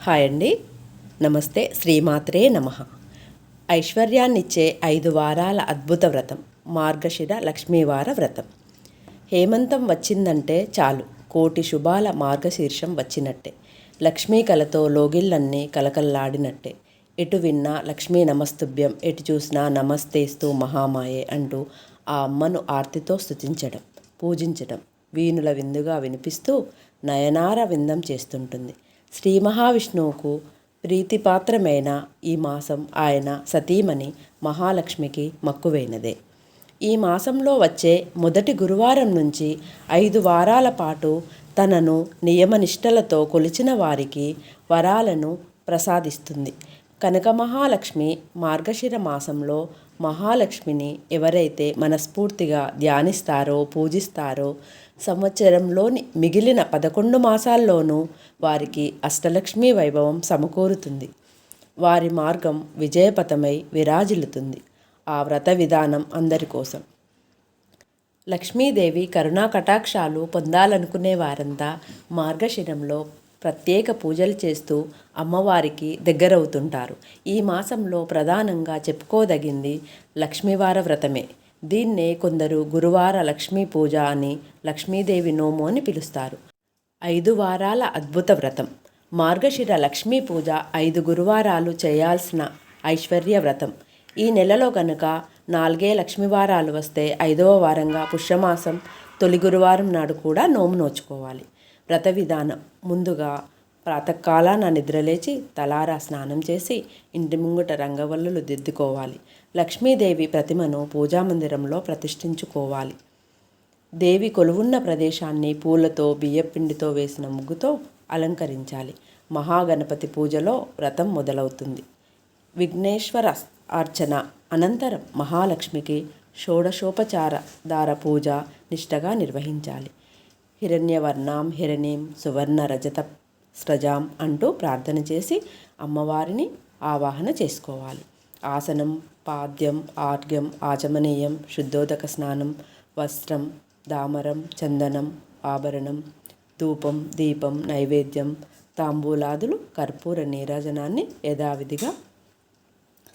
Hi అండి. నమస్తే. శ్రీమాత్రే నమః. ఐశ్వర్యాన్నిచ్చే 5 వారాల అద్భుత వ్రతం మార్గశిర లక్ష్మీవార వ్రతం. హేమంతం వచ్చిందంటే చాలు కోటి శుభాల మార్గశీర్షం వచ్చినట్టే. లక్ష్మీ కలతో లోగిళ్ళన్నీ కలకల్లాడినట్టే. ఎటు విన్నా లక్ష్మీ నమస్తుభ్యం, ఎటు చూసినా నమస్తేస్తూ మహామాయే అంటూ ఆ అమ్మను ఆర్తితో స్తుతించడం, పూజించడం వీణుల విందుగా వినిపిస్తూ నయనార విందం చేస్తుంటుంది. శ్రీ మహావిష్ణువుకు ప్రీతిపాత్రమైన ఈ మాసం ఆయన సతీమణి మహాలక్ష్మికి మక్కువైనదే. ఈ మాసంలో వచ్చే మొదటి గురువారం నుంచి 5 వారాల పాటు తనను నియమనిష్టలతో కొలిచిన వారికి వరాలను ప్రసాదిస్తుంది. కనక మహాలక్ష్మి మార్గశిర మాసంలో మహాలక్ష్మిని ఎవరైతే మనస్ఫూర్తిగా ధ్యానిస్తారో, పూజిస్తారో సంవత్సరంలోని మిగిలిన 11 మాసాల్లోనూ వారికి అష్టలక్ష్మీ వైభవం సమకూరుతుంది. వారి మార్గం విజయపథమై విరాజిల్లుతుంది. ఆ వ్రత విధానం అందరి కోసం. లక్ష్మీదేవి కరుణా కటాక్షాలు పొందాలనుకునే వారంతా మార్గశిరంలో ప్రత్యేక పూజలు చేస్తూ అమ్మవారికి దగ్గరవుతుంటారు. ఈ మాసంలో ప్రధానంగా చెప్పుకోదగింది లక్ష్మీవార వ్రతమే. దీన్నే కొందరు గురువార లక్ష్మీ పూజ అని, లక్ష్మీదేవి నోము అని పిలుస్తారు. 5 వారాల అద్భుత వ్రతం మార్గశిర లక్ష్మీ పూజ 5 గురువారాలు చేయాల్సిన ఐశ్వర్య వ్రతం. ఈ నెలలో కనుక 4 లక్ష్మీవారాలు వస్తే 5వ వారంగా పుష్యమాసం తొలి గురువారం నాడు కూడా నోము నోచుకోవాలి. వ్రత విధానం: ముందుగా ప్రాతకాలాన నిద్రలేచి తలారా స్నానం చేసి ఇంటి ముంగుట రంగవల్లులు దిద్దుకోవాలి. లక్ష్మీదేవి ప్రతిమను పూజామందిరంలో ప్రతిష్ఠించుకోవాలి. దేవి కొలువున్న ప్రదేశాన్ని పూలతో, బియ్యపిండితో వేసిన ముగ్గుతో అలంకరించాలి. మహాగణపతి పూజలో వ్రతం మొదలవుతుంది. విఘ్నేశ్వర అర్చన అనంతరం మహాలక్ష్మికి షోడశోపచార దార పూజ నిష్టగా నిర్వహించాలి. హిరణ్యవర్ణాం హిరణీం సువర్ణ రజత స్రజాం అంటూ ప్రార్థన చేసి అమ్మవారిని ఆవాహన చేసుకోవాలి. ఆసనం, పాద్యం, ఆర్ఘ్యం, ఆచమనీయం, శుద్ధోదక స్నానం, వస్త్రం, దామరం, చందనం, ఆభరణం, ధూపం, దీపం, నైవేద్యం, తాంబూలాదులు, కర్పూర నీరాజనాన్ని యథావిధిగా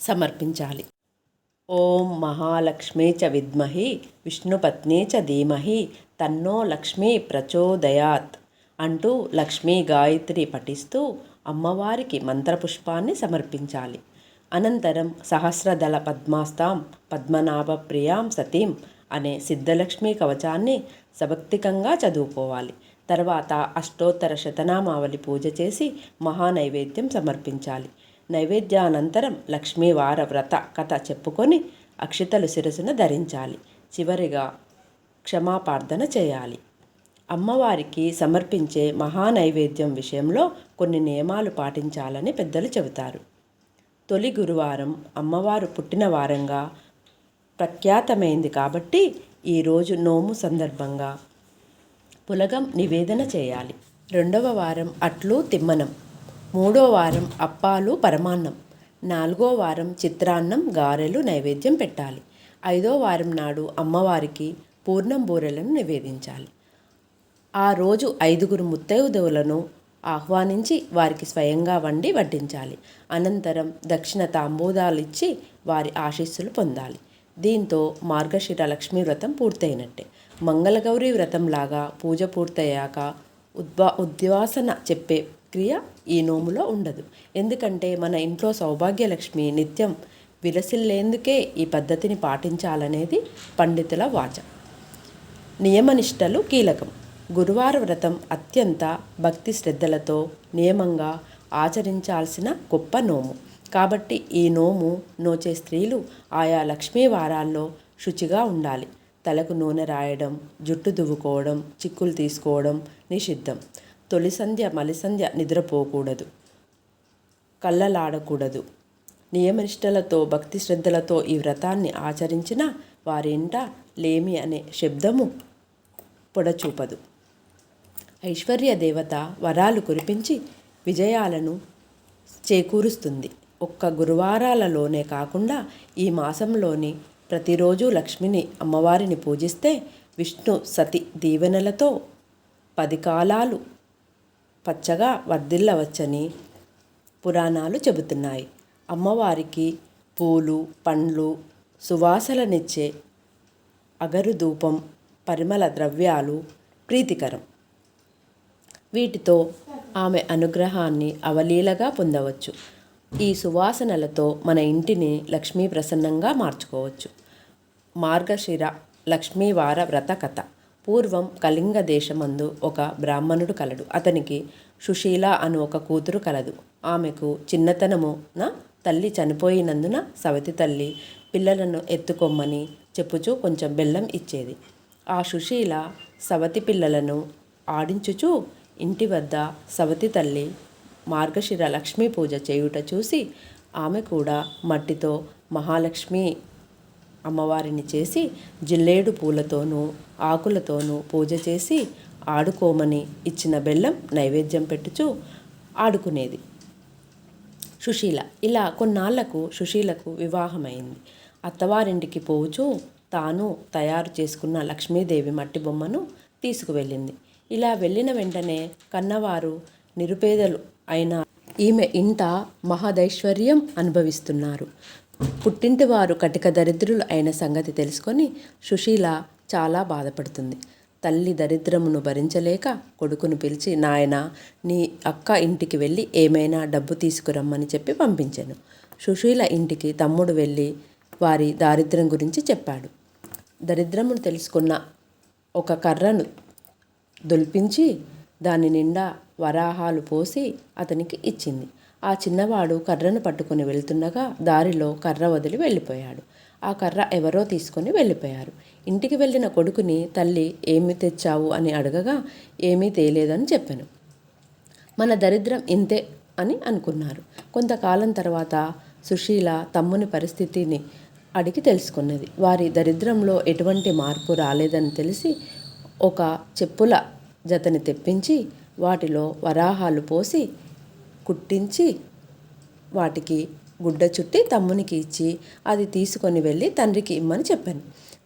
సమర్పించాలి. ఓం మహాలక్ష్మీ చ విద్మహి విష్ణుపత్నీ చ ధీమహి తన్నో లక్ష్మీ ప్రచోదయాత్ అంటూ లక్ష్మీ గాయత్రి పఠిస్తూ అమ్మవారికి మంత్రపుష్పాన్ని సమర్పించాలి. అనంతరం సహస్రదళ పద్మాస్తాం పద్మనాభ ప్రియాం సతీం అనే సిద్ధలక్ష్మీ కవచాన్ని సభక్తికంగా చదువుకోవాలి. తర్వాత అష్టోత్తర శతనామావళి పూజ చేసి మహానైవేద్యం సమర్పించాలి. నైవేద్యానంతరం లక్ష్మీవార వ్రత కథ చెప్పుకొని అక్షితలు శిరసున ధరించాలి. చివరిగా క్షమాపార్థన చేయాలి. అమ్మవారికి సమర్పించే మహానైవేద్యం విషయంలో కొన్ని నియమాలు పాటించాలని పెద్దలు చెబుతారు. తొలి గురువారం అమ్మవారు పుట్టిన వారంగా ప్రఖ్యాతమైంది కాబట్టి ఈరోజు నోము సందర్భంగా పులగం నివేదన చేయాలి. 2వ వారం అట్లు, తిమ్మనం, 3వ వారం అప్పాలు, పరమాన్నం, 4వ వారం చిత్రాన్నం, గారెలు నైవేద్యం పెట్టాలి. 5వ వారం నాడు అమ్మవారికి పూర్ణం బూరెలను నివేదించాలి. ఆ రోజు 5గురు ముత్తైదువులను ఆహ్వానించి వారికి స్వయంగా వండి వడ్డించాలి. అనంతరం దక్షిణ తాంబూలాలిచ్చి వారి ఆశీస్సులు పొందాలి. దీంతో మార్గశిర లక్ష్మీ వ్రతం పూర్తయినట్టే. మంగళగౌరి వ్రతంలాగా పూజ పూర్తయ్యాక ఉద్వాసన చెప్పే క్రియ ఈ నోములో ఉండదు. ఎందుకంటే మన ఇంట్లో సౌభాగ్యలక్ష్మి నిత్యం విలసిల్లేందుకే ఈ పద్ధతిని పాటించాలనేది పండితుల వాచ. నియమనిష్టలు కీలకం. గురువార వ్రతం అత్యంత భక్తి శ్రద్ధలతో నియమంగా ఆచరించాల్సిన గొప్ప నోము. కాబట్టి ఈ నోము నోచే స్త్రీలు ఆయా లక్ష్మీ వారాల్లో శుచిగా ఉండాలి. తలకు నూనె రాయడం, జుట్టు దువ్వుకోవడం, చిక్కులు తీసుకోవడం నిషిద్ధం. తొలి సంధ్య, మలిసంధ్య నిద్రపోకూడదు, కళ్ళలాడకూడదు. నియమనిష్టలతో భక్తి శ్రద్ధలతో ఈ వ్రతాన్ని ఆచరించిన వారి ఇంట లేమి అనే శబ్దము పొడచూపదు. ఐశ్వర్య దేవత వరాలు కురిపించి విజయాలను చేకూరుస్తుంది. ఒక్క గురువారాలలోనే కాకుండా ఈ మాసంలోని ప్రతిరోజు లక్ష్మిని అమ్మవారిని పూజిస్తే విష్ణు సతి దీవెనలతో 10 కాలాలు పచ్చగా వర్ధిల్లవచ్చని పురాణాలు చెబుతున్నాయి. అమ్మవారికి పూలు, పండ్లు, సువాసననిచ్చే అగరు ధూపం, పరిమళ ద్రవ్యాలు ప్రీతికరం. వీటితో ఆమె అనుగ్రహాన్ని అవలీలగా పొందవచ్చు. ఈ సువాసనలతో మన ఇంటిని లక్ష్మీ ప్రసన్నంగా మార్చుకోవచ్చు. మార్గశిర లక్ష్మీవార వ్రత కథ. పూర్వం కళింగ దేశమందు ఒక బ్రాహ్మణుడు కలడు. అతనికి సుశీల అను ఒక కూతురు కలదు. ఆమెకు చిన్నతనమున తల్లి చనిపోయినందున సవతి తల్లి పిల్లలను ఎత్తుకొమ్మని చెప్పుచూ కొంచెం బెల్లం ఇచ్చేది. ఆ సుశీల సవతి పిల్లలను ఆడించుచూ ఇంటి వద్ద సవతి తల్లి మార్గశిర లక్ష్మీ పూజ చేయుట చూసి ఆమె కూడా మట్టితో మహాలక్ష్మి అమ్మవారిని చేసి జిల్లేడు పూలతోనూ ఆకులతోనూ పూజ చేసి ఆడుకోమని ఇచ్చిన బెల్లం నైవేద్యం పెట్టుచూ ఆడుకునేది సుశీల. ఇలా కొన్నాళ్లకు సుశీలకు వివాహమైంది. అత్తవారింటికి పోవుచూ తాను తయారు చేసుకున్న లక్ష్మీదేవి మట్టి బొమ్మను తీసుకువెళ్ళింది. ఇలా వెళ్ళిన వెంటనే కన్నవారు నిరుపేదలు అయిన ఈమె ఇంట మహదైశ్వర్యం అనుభవిస్తున్నారు. పుట్టింటి వారు కటిక దరిద్రులు అయిన సంగతి తెలుసుకొని సుశీల చాలా బాధపడుతుంది. తల్లి దరిద్రమును భరించలేక కొడుకును పిలిచి, నాయన, నీ అక్క ఇంటికి వెళ్ళి ఏమైనా డబ్బు తీసుకురమ్మని చెప్పి పంపించాను. సుశీల ఇంటికి తమ్ముడు వెళ్ళి వారి దారిద్ర్యం గురించి చెప్పాడు. దరిద్రమును తెలుసుకున్న ఒక కర్రను దొల్పించి దాని నిండా వరాహాలు పోసి అతనికి ఇచ్చింది. ఆ చిన్నవాడు కర్రను పట్టుకుని వెళ్తుండగా దారిలో కర్ర వదిలి వెళ్ళిపోయాడు. ఆ కర్ర ఎవరో తీసుకొని వెళ్ళిపోయారు. ఇంటికి వెళ్ళిన కొడుకుని తల్లి, ఏమి తెచ్చావు అని అడగగా, ఏమీ తేలేదని చెప్పాను. మన దరిద్రం ఇంతే అని అనుకున్నారు. కొంతకాలం తర్వాత సుశీల తమ్ముని పరిస్థితిని అడిగి తెలుసుకున్నది. వారి దరిద్రంలో ఎటువంటి మార్పు రాలేదని తెలిసి ఒక చెప్పుల జతని తెప్పించి వాటిలో వరాహాలు పోసి కుట్టించి వాటికి గుడ్డ చుట్టి తమ్మునికి ఇచ్చి అది తీసుకొని వెళ్ళి తండ్రికి ఇమ్మని చెప్పాను.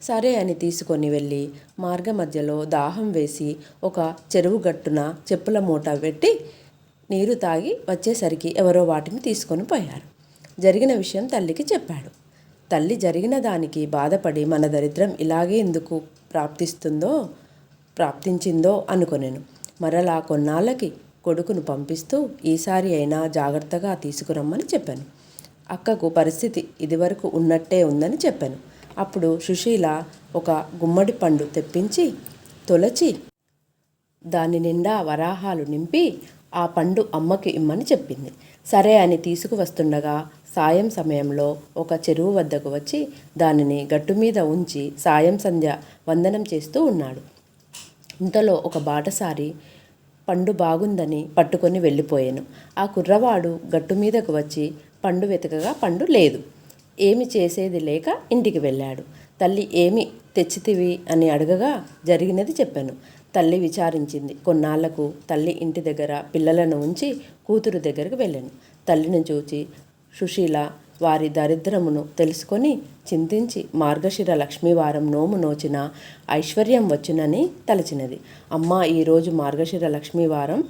సరే అని తీసుకొని వెళ్ళి మార్గ మధ్యలో దాహం వేసి ఒక చెరువు గట్టున చెప్పుల మూట పెట్టి నీరు తాగి వచ్చేసరికి ఎవరో వాటిని తీసుకొని పోయారు. జరిగిన విషయం తల్లికి చెప్పాడు. తల్లి జరిగిన దానికి బాధపడి మన దరిద్రం ఇలాగే ఎందుకు ప్రాప్తించిందో అనుకొనెను. మరలా కొన్నాళ్ళకి కొడుకును పంపిస్తూ ఈసారి అయినా జాగ్రత్తగా తీసుకురమ్మని చెప్పాను. అక్కకు పరిస్థితి ఇదివరకు ఉన్నట్టే ఉందని చెప్పాను. అప్పుడు సుశీల ఒక గుమ్మడి పండు తెప్పించి తొలచి దాని నిండా వరాహాలు నింపి ఆ పండు అమ్మకి ఇమ్మని చెప్పింది. సరే అని తీసుకువస్తుండగా సాయం సమయంలో ఒక చెరువు వద్దకు వచ్చి దానిని గట్టు మీద ఉంచి సాయం సంధ్య వందనం చేస్తూ ఉన్నాడు. ఇంతలో ఒక బాటసారి పండు బాగుందని పట్టుకొని వెళ్ళిపోయాను. ఆ కుర్రవాడు గట్టు మీదకు వచ్చి పండు వెతకగా పండు లేదు. ఏమి చేసేది లేక ఇంటికి వెళ్ళాడు. తల్లి, ఏమి తెచ్చితివి అని అడగగా జరిగినది చెప్పాను. తల్లి విచారించింది. కొన్నాళ్లకు తల్లి ఇంటి దగ్గర పిల్లలను ఉంచి కూతురు దగ్గరకు వెళ్ళాను. తల్లిని చూచి సుశీల వారి దరిద్రమును తెలుసుకొని చింతించి మార్గశిర లక్ష్మీవారం నోము నోచిన ఐశ్వర్యం వచ్చునని తలచినది. అమ్మా, ఈరోజు మార్గశిర లక్ష్మీవారం,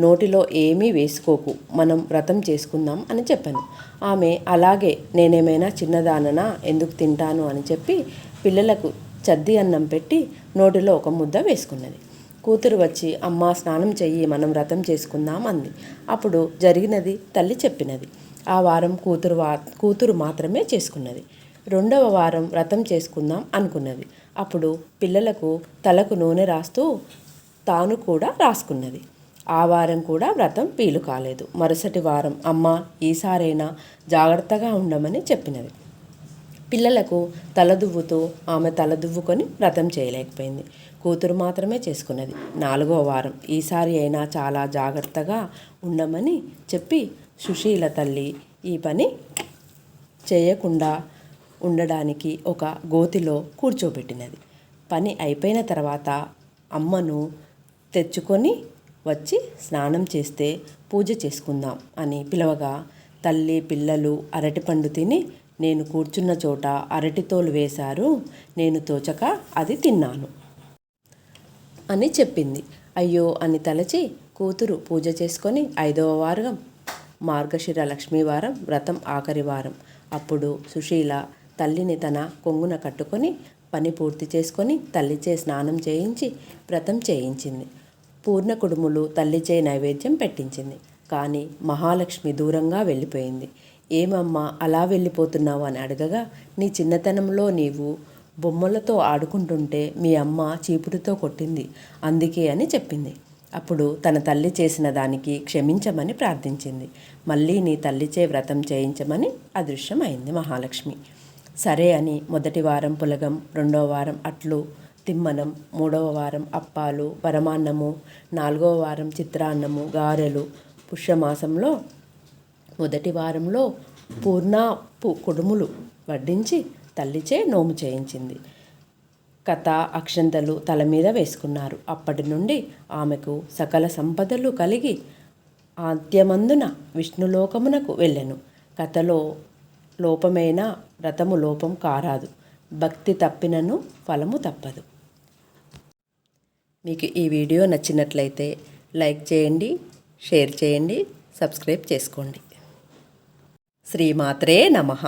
నోటిలో ఏమీ వేసుకోకు, మనం వ్రతం చేసుకుందాం అని చెప్పాను. ఆమె అలాగే, నేనేమైనా చిన్నదాననా, ఎందుకు తింటాను అని చెప్పి పిల్లలకు చద్ది అన్నం పెట్టి నోటిలో ఒక ముద్ద వేసుకున్నది. కూతురు వచ్చి, అమ్మా స్నానం చెయ్యి, మనం వ్రతం చేసుకుందాం అంది. అప్పుడు జరిగినది తల్లి చెప్పినది. ఆ వారం కూతురు మాత్రమే చేసుకున్నది. రెండవ వారం వ్రతం చేసుకుందాం అనుకున్నది. అప్పుడు పిల్లలకు తలకు నూనె రాస్తూ తాను కూడా రాసుకున్నది. ఆ వారం కూడా వ్రతం వీలు కాలేదు. మరుసటి వారం అమ్మ ఈసారైనా జాగ్రత్తగా ఉండమని చెప్పినది. పిల్లలకు తలదువ్వుతూ ఆమె తలదువ్వుకొని వ్రతం చేయలేకపోయింది. కూతురు మాత్రమే చేసుకున్నది. 4వ వారం ఈసారి అయినా చాలా జాగ్రత్తగా ఉండమని చెప్పి సుశీల తల్లి ఈ పని చేయకుండా ఉండడానికి ఒక గోతిలో కూర్చోబెట్టినది. పని అయిపోయిన తర్వాత అమ్మను తెచ్చుకొని వచ్చి స్నానం చేస్తే పూజ చేసుకుందాం అని పిలవగా తల్లి పిల్లలు అరటిపండు తిని నేను కూర్చున్న చోట అరటితోలు వేశారు, నేను తోచక అది తిన్నాను అని చెప్పింది. అయ్యో అని తలచి కూతురు పూజ చేసుకొని 5వ వారం మార్గశిర లక్ష్మీవారం వ్రతం ఆఖరి వారం. అప్పుడు సుశీల తల్లిని తన కొంగున కట్టుకొని పని పూర్తి చేసుకొని తల్లిచే స్నానం చేయించి వ్రతం చేయించింది. పూర్ణ కుడుములు తల్లిచే నైవేద్యం పెట్టించింది. కానీ మహాలక్ష్మి దూరంగా వెళ్ళిపోయింది. ఏమమ్మా అలా వెళ్ళిపోతున్నావు అని అడగగా, నీ చిన్నతనంలో నీవు బొమ్మలతో ఆడుకుంటుంటే మీ అమ్మ చీపురుతో కొట్టింది, అందుకే అని చెప్పింది. అప్పుడు తన తల్లి చేసిన దానికి క్షమించమని ప్రార్థించింది. మళ్ళీ నీ తల్లిచే వ్రతం చేయించమని అదృశ్యమైంది మహాలక్ష్మి. సరే అని మొదటి వారం పులగం, రెండవ వారం అట్లు తిమ్మనం, మూడవ వారం అప్పాలు పరమాన్నము, నాలుగవ వారం చిత్రాన్నము గారెలు, పుష్యమాసంలో మొదటి వారంలో పూర్ణపు కుడుములు వడ్డించి తల్లిచే నోము చేయించింది. కథ అక్షంతలు తల మీద వేసుకున్నారు. అప్పటి నుండి ఆమెకు సకల సంపదలు కలిగి ఆద్యమందున విష్ణులోకమునకు వెళ్ళెను. కథలో లోపమైన వ్రతము లోపం కారాదు, భక్తి తప్పినను ఫలము తప్పదు. మీకు ఈ వీడియో నచ్చినట్లయితే లైక్ చేయండి, షేర్ చేయండి, సబ్స్క్రైబ్ చేసుకోండి. శ్రీమాత్రే నమః.